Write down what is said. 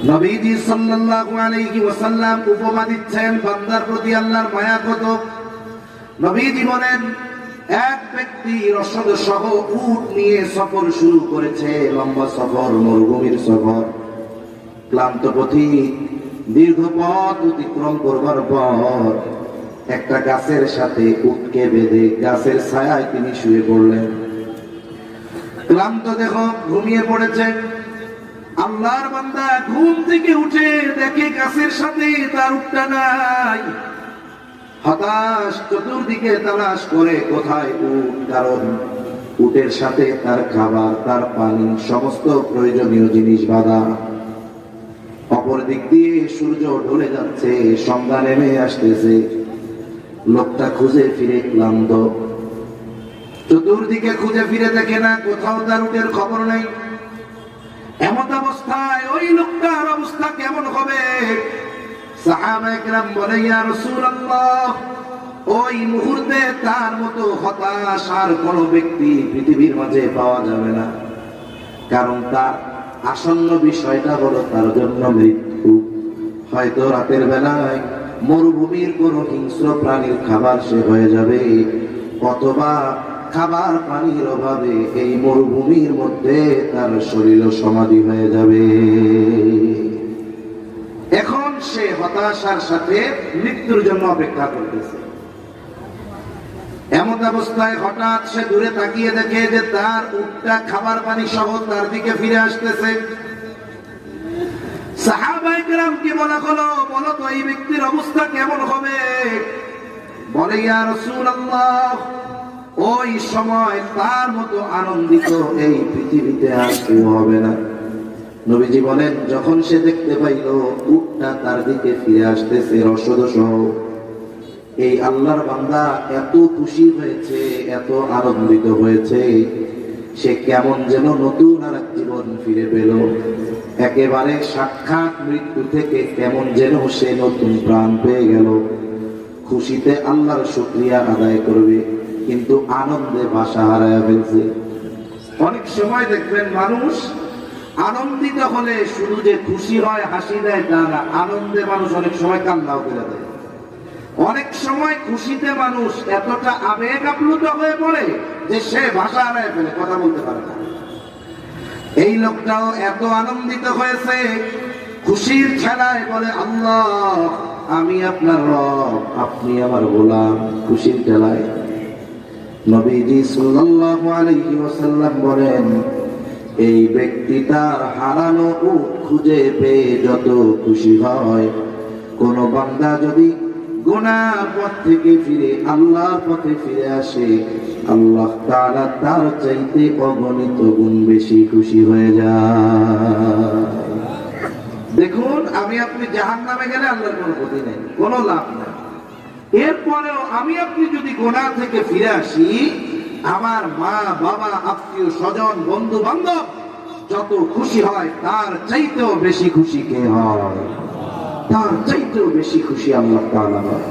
নবীজি সাল্লাল্লাহু আলাইহি ওয়াসাল্লাম উপমা দিচ্ছেন বান্দার প্রতি আল্লাহর মায়া কত। নবীজি বলেন, এক ব্যক্তি রসদ সহ উট নিয়ে সফর শুরু করেছে, লম্বা সফর, মরুভূমির সফর। ক্লান্ত পথিক দীর্ঘ পথ অতিক্রম করবার পর একটা গাছের সাথে উটকে বেঁধে গাছের ছায়ায় তিনি শুয়ে পড়লেন। ক্লান্ত দেহ ঘুমিয়ে পড়েছে। আল্লাহর বান্দা ঘুম থেকে উঠে দেখে গাছের সাথে তার উটটা নাই। হতাশ, চতুর্দিকে তালাশ করে কোথায় উট, কারণ উটের সাথে তার খাবার, তার পানি, সমস্ত প্রয়োজনীয় জিনিস বাঁধা। অপর দিক দিয়ে সূর্য ঢলে যাচ্ছে, সন্ধ্যা নেমে আসতেছে। লোকটা খুঁজে ফিরে ক্লান্ত, চতুর্দিকে খুঁজে ফিরে দেখে না, কোথাও তার উটের খবর নেই। এমন অবস্থায় ওই লোকটার অবস্থা কেমন হবে? সাহাবায়ে কেরাম বলে, ইয়া রাসূলুল্লাহ, ওই মুহূর্তে তার মতো হতাশ আর কোন ব্যক্তি পৃথিবীর মাঝে পাওয়া যাবে না। কারণ তার আসন্ন বিষয়টা হলো তার জন্য মৃত্যু। হয়তো রাতের বেলায় মরুভূমির কোন হিংস্র প্রাণীর খাবার সে হয়ে যাবে, অথবা খাবার পানির অভাবে এই মরুভূমির মধ্যে তার শরীর সমাধি হয়ে যাবে। এখন সে হতাশার সাথে মৃত্যুর জন্য অপেক্ষা করতেছে। এমন অবস্থায় হঠাৎ সে দূরে তাকিয়ে দেখে যে তার উটটা খাবার পানি সহ তার দিকে ফিরে আসতেছে। সাহাবায়ে কেরামকে বলা হলো, বলো তো এই ব্যক্তির অবস্থা কেমন হবে? বলে, ইয়া রাসূলুল্লাহ, ওই সময় তার মতো আনন্দিত এই পৃথিবীতে আর কেউ হবে না। নবীজি বলেন, যখন সে দেখতে পাইল উটটা তার দিকে ফিরে আসতেছে রসদ সহ, এই আল্লাহর বান্দা এত খুশি হয়েছে, এত আনন্দিত হয়েছে, সে কেমন যেন নতুন আর এক জীবন ফিরে পেল। একেবারে সাক্ষাৎ মৃত্যু থেকে কেমন যেন সে নতুন প্রাণ পেয়ে গেল। খুশিতে আল্লাহর শুকরিয়া আদায় করবে, কিন্তু আনন্দে ভাষা হারায় ফেলছে। অনেক সময় দেখবেন মানুষ আনন্দিত হলে শুধু যে খুশি হয়, হাসি দেয় তা না, আনন্দে মানুষ অনেক সময় কান্নাও করে দেয়। অনেক সময় খুশিতে মানুষ এতটা আবেগ আপ্লুত হয়ে পড়ে যে সে ভাষা হারায় ফেলে, কথা বলতে পারে না। এই লোকটাও এত আনন্দিত হয়েছে, খুশির খেলায় বলে, আল্লাহ, আমি আপনার রব, আপনি আমার গোলাম। খুশির খেলায় নবীজি সাল্লাল্লাহু আলাইহি ওয়াসাল্লাম বলেন, এই ব্যক্তি তার হারানো উট খুঁজে পেয়ে যত খুশি হয়, কোন বান্দা যদি গুনার পথ থেকে ফিরে আল্লাহর পথে ফিরে আসে, আল্লাহ তাআলা তার চাইতে অগণিত গুণ বেশি খুশি হয়ে যায়। দেখুন, আমি আপনি জাহান্নামে গেলে আল্লাহর কোনো ক্ষতি নেই, কোনো লাভ নেই। এরপরেও আমি আপনি যদি গুনাহ থেকে ফিরে আসি, আমার মা বাবা, আত্মীয় স্বজন, বন্ধু বান্ধব যত খুশি হয়, তার চাইতেও বেশি খুশি কে হয়? তার চাইতেও বেশি খুশি আল্লাহ তাআলা হয়।